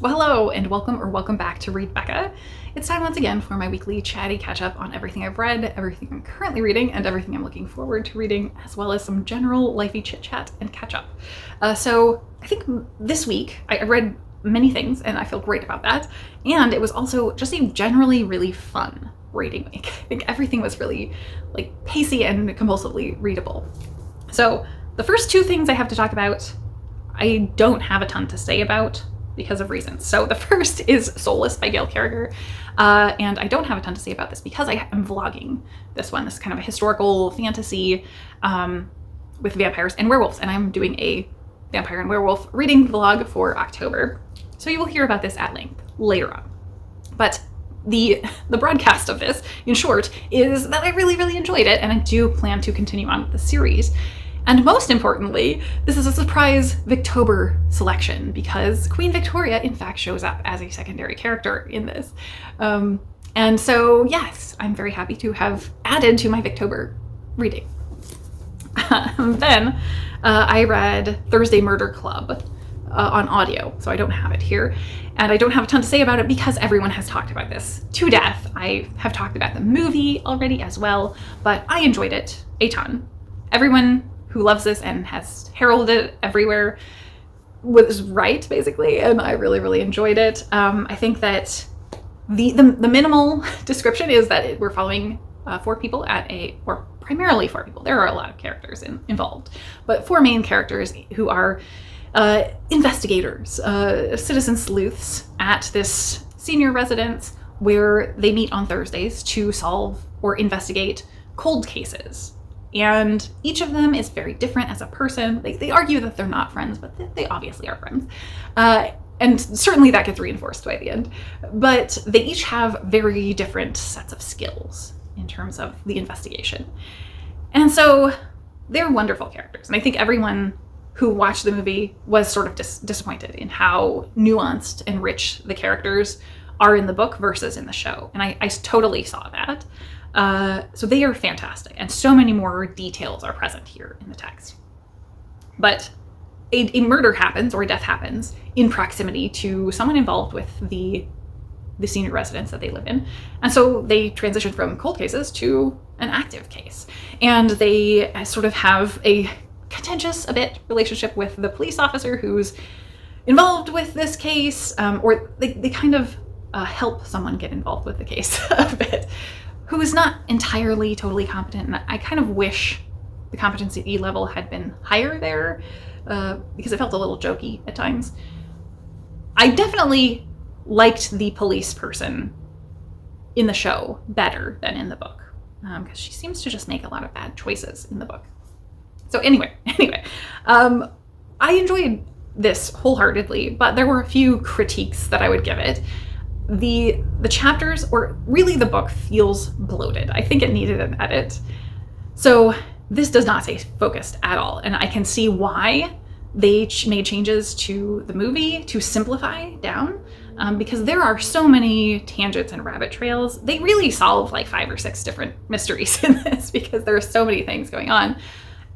Well, hello and welcome back to Read Becca. It's time once again for my weekly chatty catch up on everything I've read, everything I'm currently reading, and everything I'm looking forward to reading, as well as some general lifey chit chat and catch up. So I think this week I read many things and I feel great about that. And it was also just a generally really fun reading week. I think everything was really pacey and compulsively readable. So the first two things I have to talk about, I don't have a ton to say about because of reasons. So the first is Soulless by Gail Carriger. And I don't have a ton to say about this because I am vlogging this one. This is kind of a historical fantasy with vampires and werewolves. And I'm doing a vampire and werewolf reading vlog for October. So you will hear about this at length later on. But the broadcast of this, in short, is that I really, really enjoyed it. And I do plan to continue on with the series. And most importantly, this is a surprise victober selection because Queen Victoria, in fact, shows up as a secondary character in this. And so, yes, I'm very happy to have added to my victober reading. Then I read Thursday Murder Club on audio, so I don't have it here. And I don't have a ton to say about it because everyone has talked about this to death. I have talked about the movie already as well, but I enjoyed it a ton. Everyone who loves this and has heralded it everywhere was right, basically, and I really, really enjoyed it. I think that the minimal description is that we're following primarily four people. There are a lot of characters involved, but four main characters who are investigators, citizen sleuths at this senior residence where they meet on Thursdays to solve or investigate cold cases. And each of them is very different as a person. They argue that they're not friends, but they obviously are friends. And certainly that gets reinforced by the end. But they each have very different sets of skills in terms of the investigation. And so they're wonderful characters. And I think everyone who watched the movie was sort of disappointed in how nuanced and rich the characters are in the book versus in the show. And I totally saw that. So they are fantastic, and so many more details are present here in the text. But a murder happens, or a death happens, in proximity to someone involved with the senior residence that they live in. And so they transition from cold cases to an active case. And they sort of have a contentious relationship with the police officer who's involved with this case, or they kind of help someone get involved with the case a bit, who is not entirely totally competent. And I kind of wish the competency level had been higher there because it felt a little jokey at times. I definitely liked the police person in the show better than in the book because she seems to just make a lot of bad choices in the book. So anyway, I enjoyed this wholeheartedly, but there were a few critiques that I would give it. The chapters, or really the book, feels bloated. I think it needed an edit. So this does not stay focused at all. And I can see why they made changes to the movie to simplify down because there are so many tangents and rabbit trails. They really solve like 5 or 6 different mysteries in this because there are so many things going on.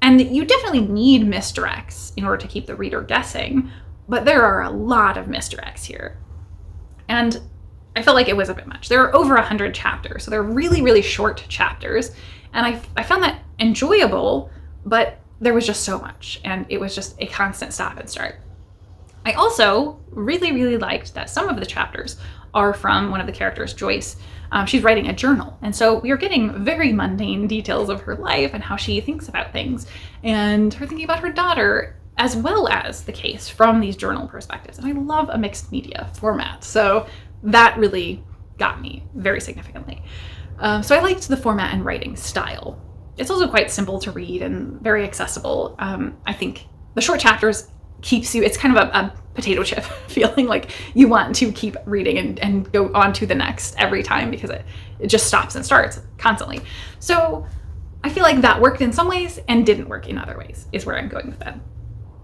And you definitely need misdirects in order to keep the reader guessing, but there are a lot of misdirects here. And I felt like it was a bit much. There are over 100 chapters, so they're really, really short chapters. And I found that enjoyable, but there was just so much, and it was just a constant stop and start. I also really, really liked that some of the chapters are from one of the characters, Joyce. She's writing a journal, and so we are getting very mundane details of her life and how she thinks about things, and her thinking about her daughter, as well as the case from these journal perspectives. And I love a mixed media format, so that really got me very significantly. So I liked the format and writing style. It's also quite simple to read and very accessible. I think the short chapters keeps you, it's kind of a potato chip feeling, like you want to keep reading and go on to the next every time because it just stops and starts constantly. So I feel like that worked in some ways and didn't work in other ways, is where I'm going with that.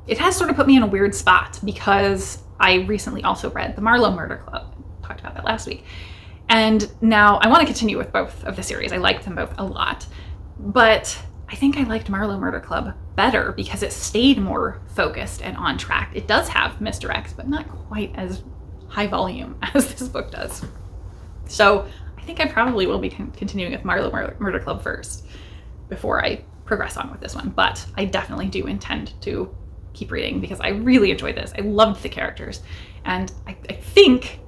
It has sort of put me in a weird spot because I recently also read The Marlowe Murder Club. Talked about that last week. And now I want to continue with both of the series. I liked them both a lot, but I think I liked Marlowe Murder Club better because it stayed more focused and on track. It does have misdirects, but not quite as high volume as this book does. So I think I probably will be continuing with Marlowe Murder Club first before I progress on with this one, but I definitely do intend to keep reading because I really enjoyed this. I loved the characters, and I think,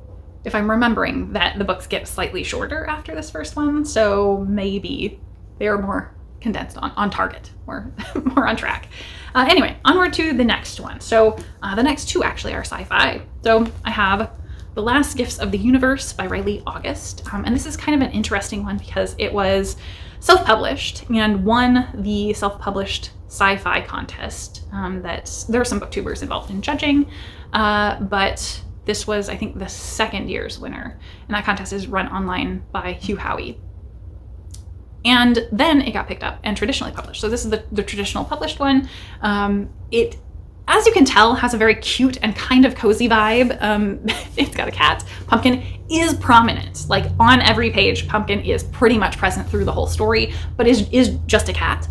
if I'm remembering, that the books get slightly shorter after this first one, so maybe they are more condensed, on target, or more on track. Anyway, onward to the next one. So the next two actually are sci-fi. So I have The Last Gifts of the Universe by Riley August, and this is kind of an interesting one because it was self-published and won the self-published sci-fi contest. That there are some booktubers involved in judging, but this was, I think, the second year's winner, and that contest is run online by Hugh Howey. And then it got picked up and traditionally published. So this is the traditional published one. It, as you can tell, has a very cute and kind of cozy vibe. It's got a cat. Pumpkin is prominent. Like, on every page, Pumpkin is pretty much present through the whole story, but is just a cat.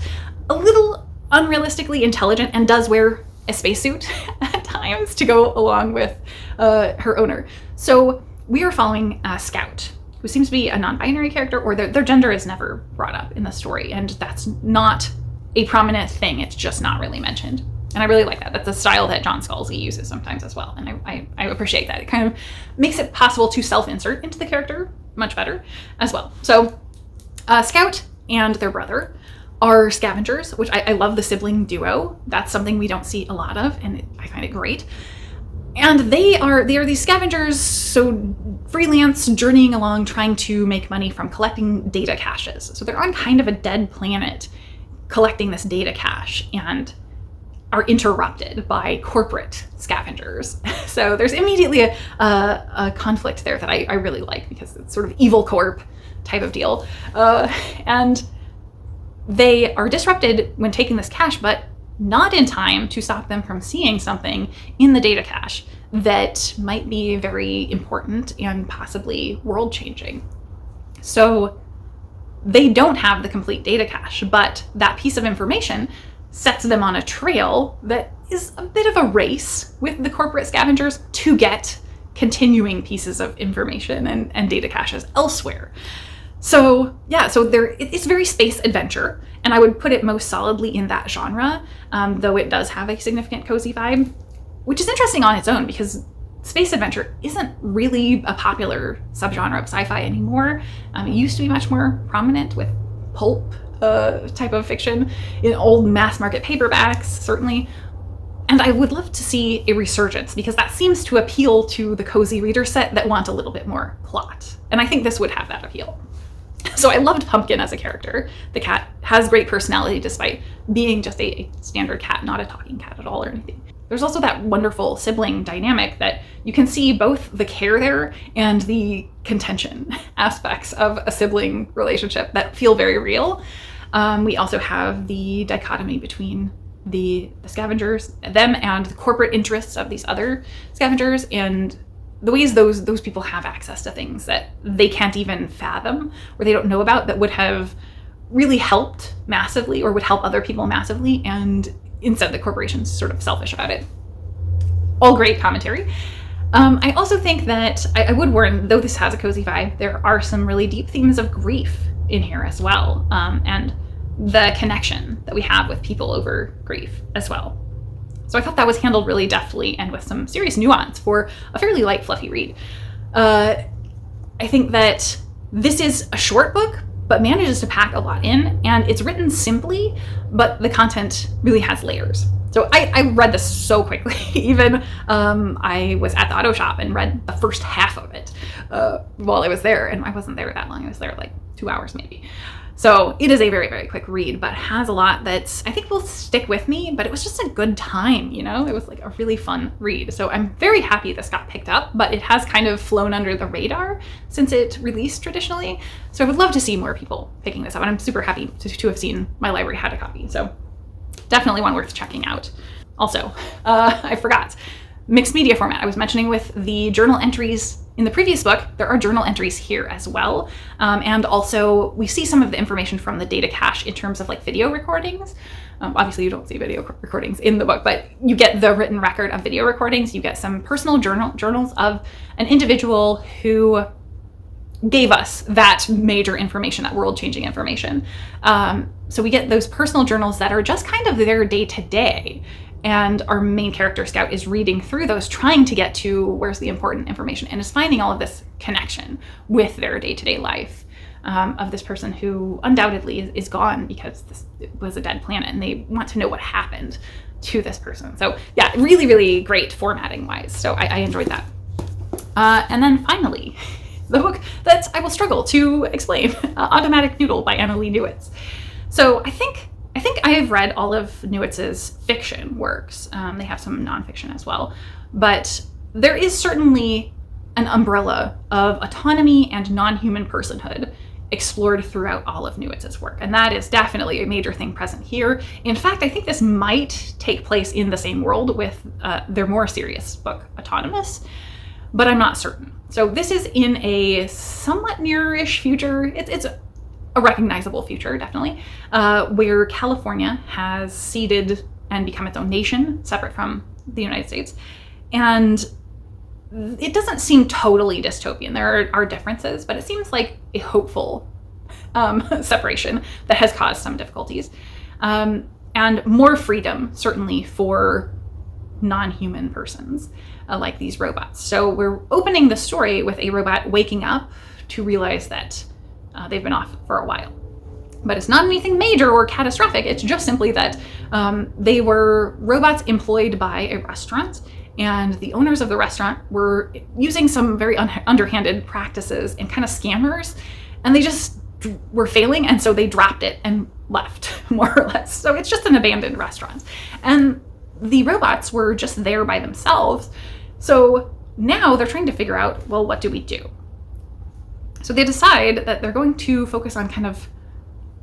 A little unrealistically intelligent and does wear a spacesuit at times to go along with her owner. So we are following Scout, who seems to be a non-binary character, or their gender is never brought up in the story, and that's not a prominent thing. It's just not really mentioned. And I really like that. That's a style that John Scalzi uses sometimes as well, and I appreciate that. It kind of makes it possible to self-insert into the character much better as well. So Scout and their brother are scavengers, which I love the sibling duo. That's something we don't see a lot of, and I find it great. And they are these scavengers, so freelance, journeying along, trying to make money from collecting data caches. So they're on kind of a dead planet collecting this data cache, and are interrupted by corporate scavengers. So there's immediately a conflict there that I really like, because it's sort of evil corp type of deal. And they are disrupted when taking this cache, but not in time to stop them from seeing something in the data cache that might be very important and possibly world-changing. So they don't have the complete data cache, but that piece of information sets them on a trail that is a bit of a race with the corporate scavengers to get continuing pieces of information and data caches elsewhere. So yeah, it's very space adventure, and I would put it most solidly in that genre, though it does have a significant cozy vibe, which is interesting on its own because space adventure isn't really a popular subgenre of sci-fi anymore. It used to be much more prominent with pulp type of fiction in old mass market paperbacks, certainly. And I would love to see a resurgence, because that seems to appeal to the cozy reader set that want a little bit more plot. And I think this would have that appeal. So I loved Pumpkin as a character. The cat has great personality despite being just a standard cat, not a talking cat at all or anything. There's also that wonderful sibling dynamic that you can see both the care there and the contention aspects of a sibling relationship that feel very real. We also have the dichotomy between the scavengers, them, and the corporate interests of these other scavengers, and the ways those people have access to things that they can't even fathom or they don't know about, that would have really helped massively or would help other people massively, and instead the corporation's sort of selfish about it. All great commentary. I also think that I would warn, though this has a cozy vibe, there are some really deep themes of grief in here as well, and the connection that we have with people over grief as well. So I thought that was handled really deftly and with some serious nuance for a fairly light, fluffy read. I think that this is a short book, but manages to pack a lot in, and it's written simply, but the content really has layers. So I read this so quickly. Even I was at the auto shop and read the first half of it while I was there, and I wasn't there that long. I was there like 2 hours maybe. So it is a very, very quick read, but has a lot that I think will stick with me, but it was just a good time, you know? It was like a really fun read. So I'm very happy this got picked up, but it has kind of flown under the radar since it released traditionally. So I would love to see more people picking this up, and I'm super happy to have seen my library had a copy. So definitely one worth checking out. Also, I forgot, mixed media format. I was mentioning with the journal entries in the previous book, there are journal entries here as well. And also we see some of the information from the data cache in terms of like video recordings. Obviously you don't see video recordings in the book, but you get the written record of video recordings. You get some personal journals of an individual who gave us that major information, that world-changing information. So we get those personal journals that are just kind of their day-to-day. And our main character, Scout, is reading through those, trying to get to where's the important information, and is finding all of this connection with their day-to-day life of this person who undoubtedly is gone because this was a dead planet, and they want to know what happened to this person. So yeah, really, really great formatting-wise. So I enjoyed that. And then finally, the book that I will struggle to explain, Automatic Noodle by Analee Newitz. So I think I have read all of Newitz's fiction works. They have some nonfiction as well, but there is certainly an umbrella of autonomy and non-human personhood explored throughout all of Newitz's work, and that is definitely a major thing present here. In fact, I think this might take place in the same world with their more serious book, Autonomous, but I'm not certain. So this is in a somewhat near-ish future. It's a recognizable future, definitely, where California has ceded and become its own nation, separate from the United States. And it doesn't seem totally dystopian. There are differences, but it seems like a hopeful separation that has caused some difficulties. And more freedom, certainly, for non-human persons like these robots. So we're opening the story with a robot waking up to realize that they've been off for a while. But it's not anything major or catastrophic. It's just simply that they were robots employed by a restaurant, and the owners of the restaurant were using some very underhanded practices and kind of scammers, and they just were failing, and so they dropped it and left, more or less. So it's just an abandoned restaurant. And the robots were just there by themselves. So now they're trying to figure out, well, what do we do? So they decide that they're going to focus on kind of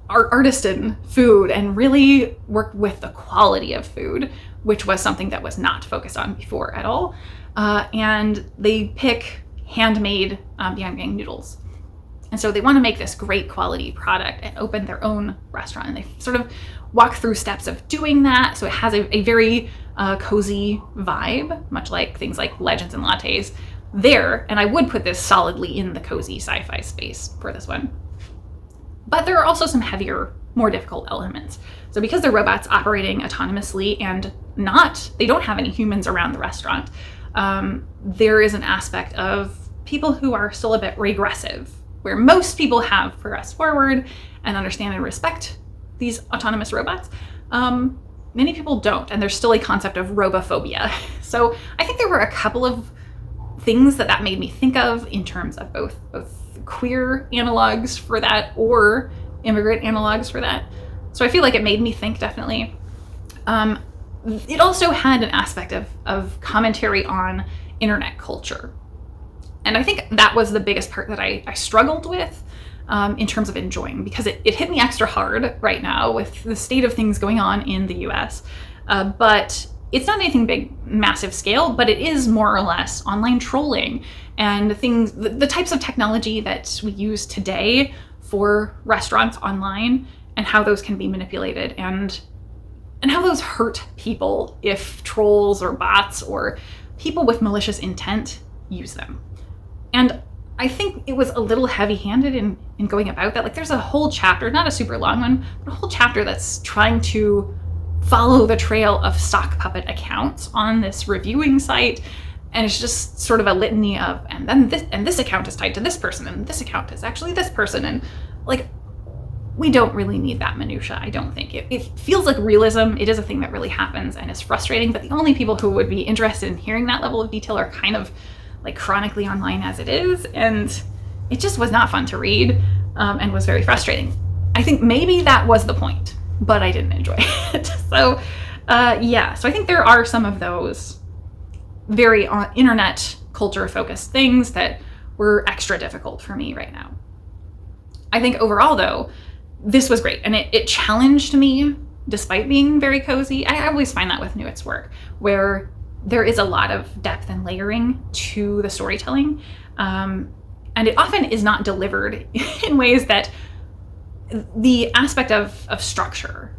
artisan food and really work with the quality of food, which was something that was not focused on before at all. And they pick handmade Yang noodles. And so they want to make this great quality product and open their own restaurant. And they sort of walk through steps of doing that. So it has a very cozy vibe, much like things like Legends and Lattes there. And I would put this solidly in the cozy sci-fi space for this one. But there are also some heavier, more difficult elements. So because they're robots operating autonomously and they don't have any humans around the restaurant, there is an aspect of people who are still a bit regressive, where most people have progressed forward and understand and respect these autonomous robots. Many people don't, and there's still a concept of robophobia. So I think there were a couple of things that made me think of in terms of both queer analogs for that or immigrant analogs for that. So I feel like it made me think, definitely. It also had an aspect of commentary on internet culture. And I think that was the biggest part that I struggled with in terms of enjoying, because it hit me extra hard right now with the state of things going on in the US. But it's not anything big, massive scale, but it is more or less online trolling and things, the types of technology that we use today for restaurants online, and how those can be manipulated and how those hurt people if trolls or bots or people with malicious intent use them. And I think it was a little heavy-handed in going about that. Like, there's a whole chapter, not a super long one, but a whole chapter that's trying to follow the trail of sock puppet accounts on this reviewing site. And it's just sort of a litany of, and then this account is tied to this person, and this account is actually this person. And like, we don't really need that minutia, I don't think. It feels like realism. It is a thing that really happens and is frustrating, but the only people who would be interested in hearing that level of detail are kind of like chronically online as it is. And it just was not fun to read and was very frustrating. I think maybe that was the point, but I didn't enjoy it. So yeah, so I think there are some of those very internet culture focused things that were extra difficult for me right now. I think overall though, this was great, and it challenged me despite being very cozy. I always find that with Newitz work, where there is a lot of depth and layering to the storytelling. And it often is not delivered in ways that the aspect of structure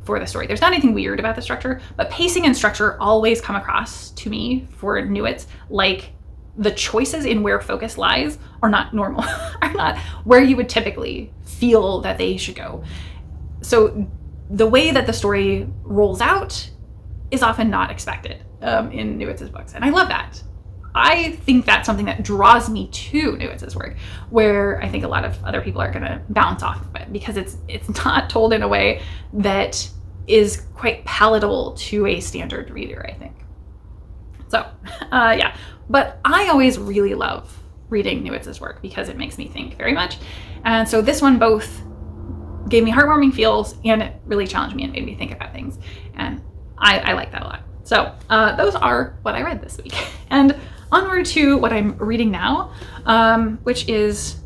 for the story. There's not anything weird about the structure, but pacing and structure always come across to me for Newitz like the choices in where focus lies are not normal, are not where you would typically feel that they should go. So the way that the story rolls out is often not expected in Newitz's books. And I love that. I think that's something that draws me to Newitz's work, where I think a lot of other people are going to bounce off of it because it's not told in a way that is quite palatable to a standard reader, I think. So, yeah. But I always really love reading Newitz's work because it makes me think very much. And so this one both gave me heartwarming feels and it really challenged me and made me think about things. And I like that a lot. So those are what I read this week. And onward to what I'm reading now, which is,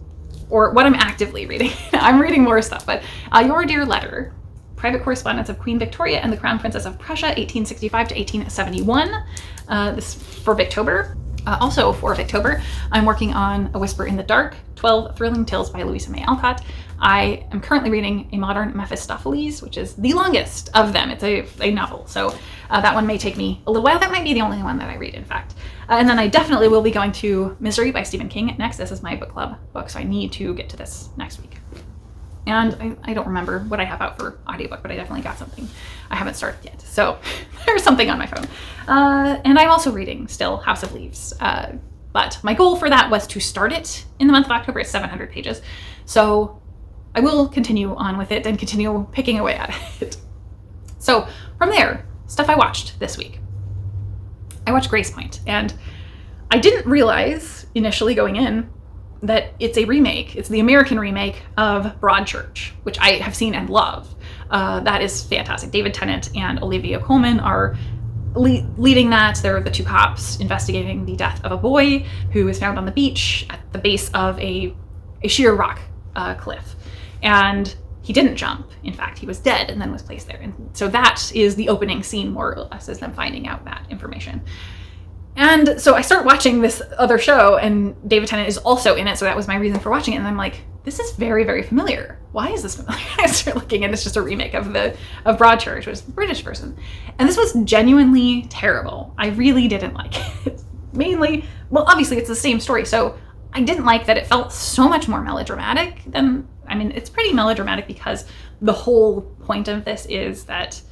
or what I'm actively reading. I'm reading more stuff, but Your Dear Letter, Private Correspondence of Queen Victoria and the Crown Princess of Prussia, 1865 to 1871. This for victober. Also for victober, I'm working on A Whisper in the Dark, 12 Thrilling Tales by Louisa May Alcott. I am currently reading A Modern Mephistopheles, which is the longest of them. It's a novel, so that one may take me a little while. That might be the only one that I read, in fact. And then I definitely will be going to Misery by Stephen King next. This is my book club book, so I need to get to this next week. And I don't remember what I have out for audiobook, but I definitely got something. I haven't started yet, so there's something on my phone. And I'm also reading still House of Leaves. But my goal for that was to start it in the month of October. It's 700 pages. So I will continue on with it and continue picking away at it. So from there, stuff I watched this week. I watched Gracepoint, and I didn't realize initially going in that it's a remake. It's the American remake of Broadchurch, which I have seen and love. That is fantastic. David Tennant and Olivia Colman are leading that. They're the two cops investigating the death of a boy who was found on the beach at the base of a sheer rock cliff. And he didn't jump. In fact, he was dead and then was placed there. And so that is the opening scene, more or less, is them finding out that information. And so I start watching this other show, and David Tennant is also in it, so that was my reason for watching it. And I'm like, this is very, very familiar. Why is this familiar? I start looking, and it's just a remake of Broadchurch, which was a British person. And this was genuinely terrible. I really didn't like it. Mainly, well, obviously it's the same story, so I didn't like that it felt so much more melodramatic than, I mean, it's pretty melodramatic because the whole point of this is that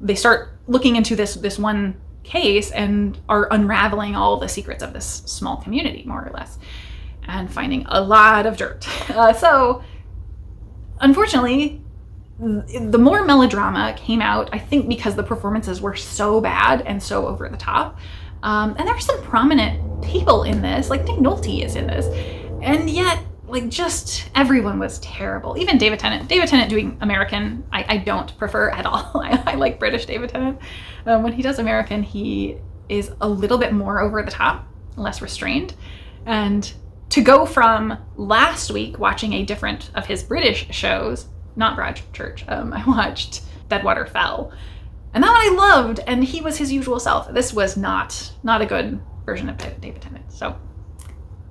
they start looking into this one case and are unraveling all the secrets of this small community, more or less, and finding a lot of dirt. So unfortunately, the more melodrama came out, I think, because the performances were so bad and so over the top. And there are some prominent people in this, like Nick Nolte is in this, and yet like just everyone was terrible. Even David Tennant doing American, I don't prefer at all. I like British David Tennant. When he does American, he is a little bit more over the top, less restrained. And to go from last week watching a different of his British shows, not Broadchurch, I watched Deadwater Fell. And that one I loved, and he was his usual self. This was not a good version of David Tennant. So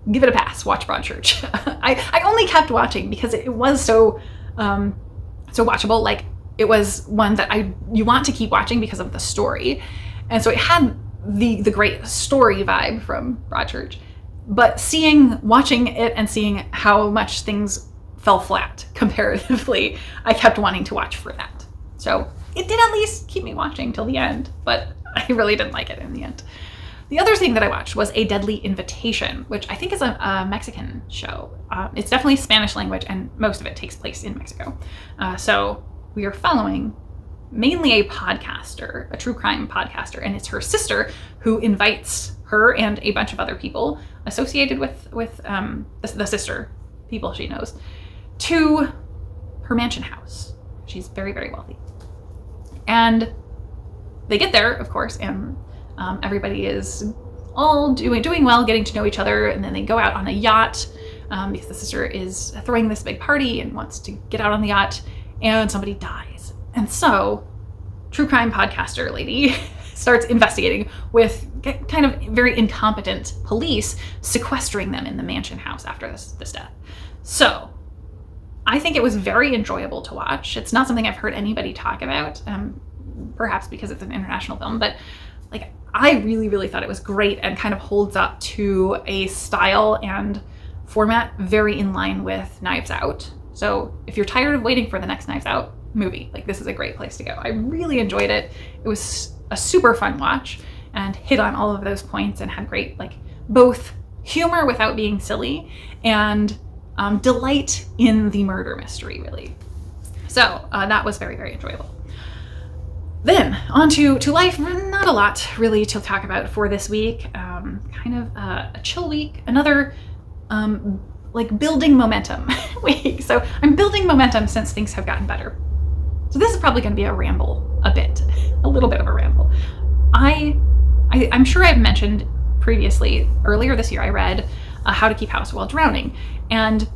give it a pass. Watch Broadchurch. I only kept watching because it was so watchable. Like, it was one that you want to keep watching because of the story, and so it had the great story vibe from Broadchurch. But watching it and seeing how much things fell flat comparatively, I kept wanting to watch for that. So it did at least keep me watching till the end, but I really didn't like it in the end. The other thing that I watched was A Deadly Invitation, which I think is a Mexican show. It's definitely Spanish language, and most of it takes place in Mexico. So we are following mainly a podcaster, a true crime podcaster, and it's her sister who invites her and a bunch of other people associated with the sister, people she knows, to her mansion house. She's very, very wealthy. And they get there, of course, and everybody is all doing well, getting to know each other, and then they go out on a yacht because the sister is throwing this big party and wants to get out on the yacht, and somebody dies. And so, true crime podcaster lady starts investigating with kind of very incompetent police sequestering them in the mansion house after this death. So I think it was very enjoyable to watch. It's not something I've heard anybody talk about, perhaps because it's an international film, but like I really thought it was great and kind of holds up to a style and format very in line with Knives Out. So if you're tired of waiting for the next Knives Out movie, like this is a great place to go. I really enjoyed it. It was a super fun watch and hit on all of those points and had great, like, both humor without being silly and delight in the murder mystery, really. So that was very enjoyable. Then on to life. Not a lot really to talk about for this week. Kind of a chill week. Another like building momentum week. So I'm building momentum since things have gotten better. So this is probably going to be a ramble a bit, a little bit of a ramble. I'm sure I've mentioned previously, earlier this year, I read How to Keep House While Drowning. And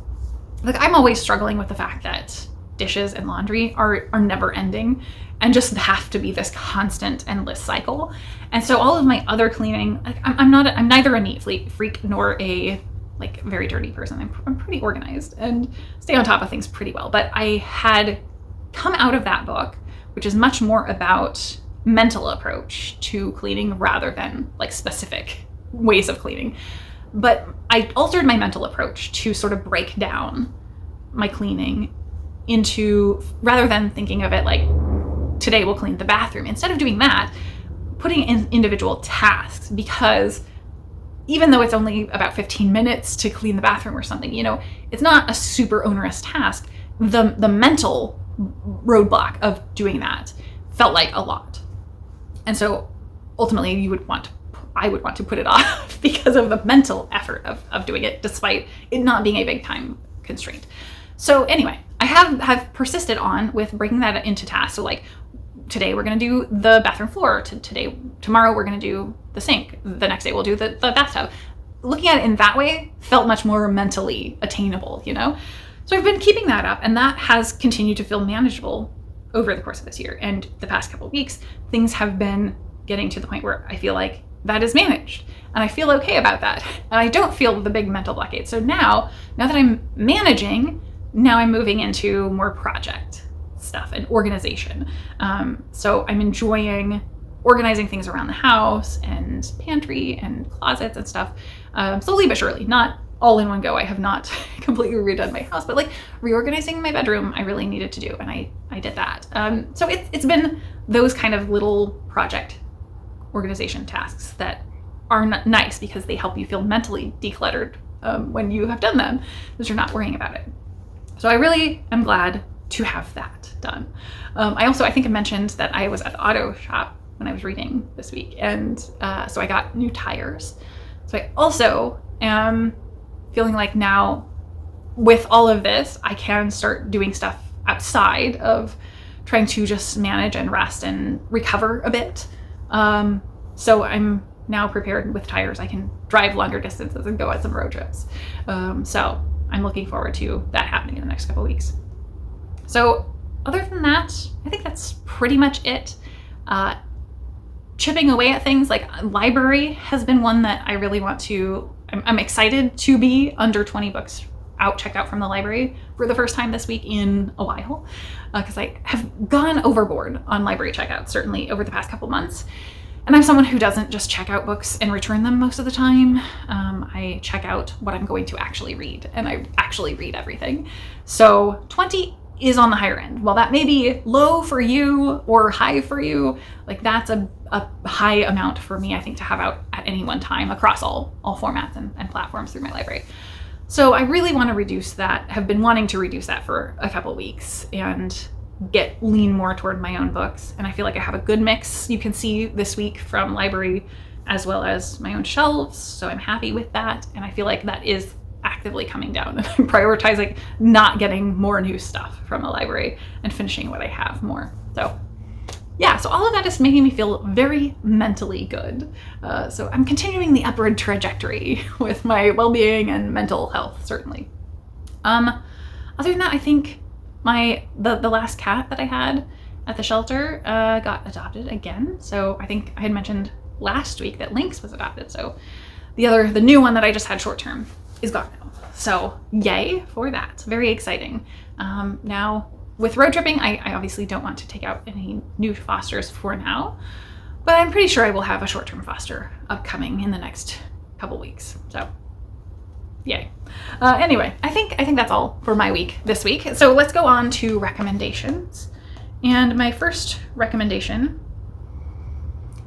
like, I'm always struggling with the fact that dishes and laundry are never ending and just have to be this constant, endless cycle. And so all of my other cleaning, like, I'm neither a neat freak nor a like very dirty person. I'm pretty organized and stay on top of things pretty well. But I had come out of that book, which is much more about mental approach to cleaning rather than like specific ways of cleaning. But I altered my mental approach to sort of break down my cleaning into, rather than thinking of it like today we'll clean the bathroom, instead of doing that, putting in individual tasks, because even though it's only about 15 minutes to clean the bathroom or something, you know, it's not a super onerous task. The mental roadblock of doing that felt like a lot. And so ultimately I would want to put it off because of the mental effort of doing it, despite it not being a big time constraint. So anyway, I have persisted on with breaking that into tasks. So like today we're going to do the bathroom floor. Tomorrow we're going to do the sink. The next day we'll do the bathtub. Looking at it in that way felt much more mentally attainable, you know? So I've been keeping that up, and that has continued to feel manageable over the course of this year. And the past couple of weeks, things have been getting to the point where I feel like that is managed, and I feel okay about that. And I don't feel the big mental blockade. So now that I'm managing, now I'm moving into more project stuff and organization. So I'm enjoying organizing things around the house and pantry and closets and stuff, slowly but surely, not all in one go. I have not completely redone my house, but like reorganizing my bedroom, I really needed to do, and I did that. So it's been those kind of little project organization tasks that are nice because they help you feel mentally decluttered when you have done them, because you're not worrying about it. So I really am glad to have that done. I think I mentioned that I was at the auto shop when I was reading this week, and so I got new tires. So I also am feeling like now with all of this, I can start doing stuff outside of trying to just manage and rest and recover a bit. So I'm now prepared with tires. I can drive longer distances and go on some road trips. So I'm looking forward to that happening in the next couple of weeks. So other than that, I think that's pretty much it. Chipping away at things like library has been one that I really want to, I'm excited to be under 20 books checked out from the library for the first time this week in a while, because I have gone overboard on library checkouts, certainly over the past couple months. And I'm someone who doesn't just check out books and return them most of the time. I check out what I'm going to actually read, and I actually read everything. So 20 is on the higher end. While that may be low for you or high for you, like that's a high amount for me, I think, to have out at any one time across all formats and platforms through my library. So I really want to reduce that, have been wanting to reduce that for a couple weeks and lean more toward my own books. And I feel like I have a good mix, you can see this week, from library as well as my own shelves. So I'm happy with that. And I feel like that is actively coming down, and I'm prioritizing not getting more new stuff from the library and finishing what I have more. So yeah, so all of that is making me feel very mentally good. So I'm continuing the upward trajectory with my well-being and mental health, certainly. Other than that, I think the last cat that I had at the shelter got adopted again. So I think I had mentioned last week that Lynx was adopted. So the new one that I just had short term is gone now. So yay for that. Very exciting. Now with road tripping, I obviously don't want to take out any new fosters for now, but I'm pretty sure I will have a short term foster upcoming in the next couple weeks. So yay. Anyway, I think that's all for my week this week. So let's go on to recommendations. And my first recommendation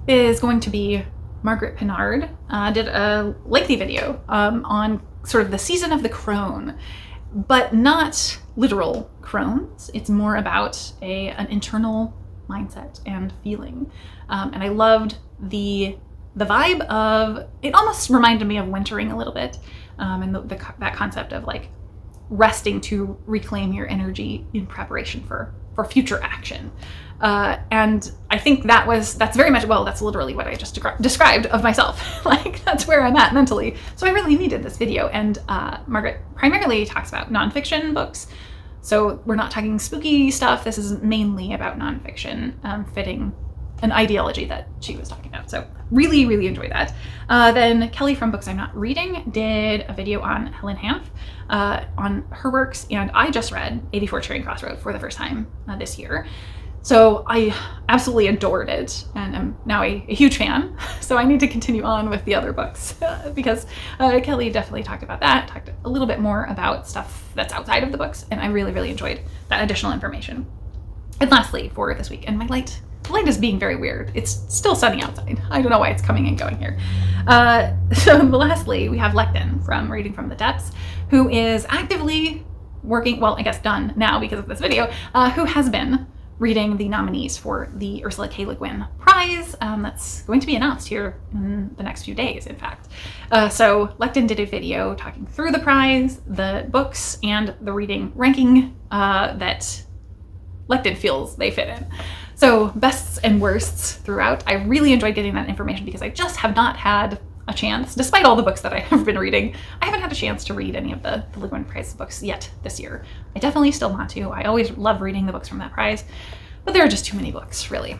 is going to be Margaret Pinard did a lengthy video on sort of the season of the crone, but not literal crones. It's more about an internal mindset and feeling. And I loved the vibe of it. Almost reminded me of wintering a little bit, and that concept of like resting to reclaim your energy in preparation for future action. And I think that's very much, well, that's literally what I just described of myself. Like, that's where I'm at mentally. So I really needed this video. And Margaret primarily talks about nonfiction books. So we're not talking spooky stuff. This is mainly about nonfiction, fitting an ideology that she was talking about. So really, really enjoyed that. Then Kelly from Books I'm Not Reading did a video on Helen Hanff on her works. And I just read 84 Charing Cross Road for the first time this year. So I absolutely adored it and am now a huge fan. So I need to continue on with the other books because Kelly definitely talked about that, talked a little bit more about stuff that's outside of the books. And I really, really enjoyed that additional information. And lastly, for this week, and my light is being very weird. It's still sunny outside. I don't know why it's coming and going here. So lastly, we have Lecton from Reading from the Depths, who is actively working, well, I guess done now because of this video, who has been reading the nominees for the Ursula K. Le Guin Prize. That's going to be announced here in the next few days, in fact. So Lecton did a video talking through the prize, the books, and the reading ranking that Lecton feels they fit in. So bests and worsts throughout. I really enjoyed getting that information because I just have not had a chance, despite all the books that I have been reading, I haven't had a chance to read any of the Le Guin Prize books yet this year. I definitely still want to. I always love reading the books from that prize, but there are just too many books, really.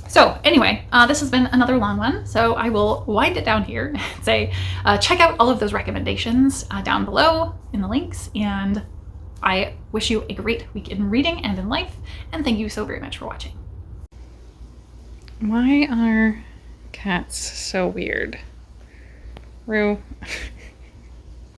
So anyway, this has been another long one, so I will wind it down here and say, check out all of those recommendations down below in the links, and I wish you a great week in reading and in life, and thank you so very much for watching. Why are cats so weird? Rue.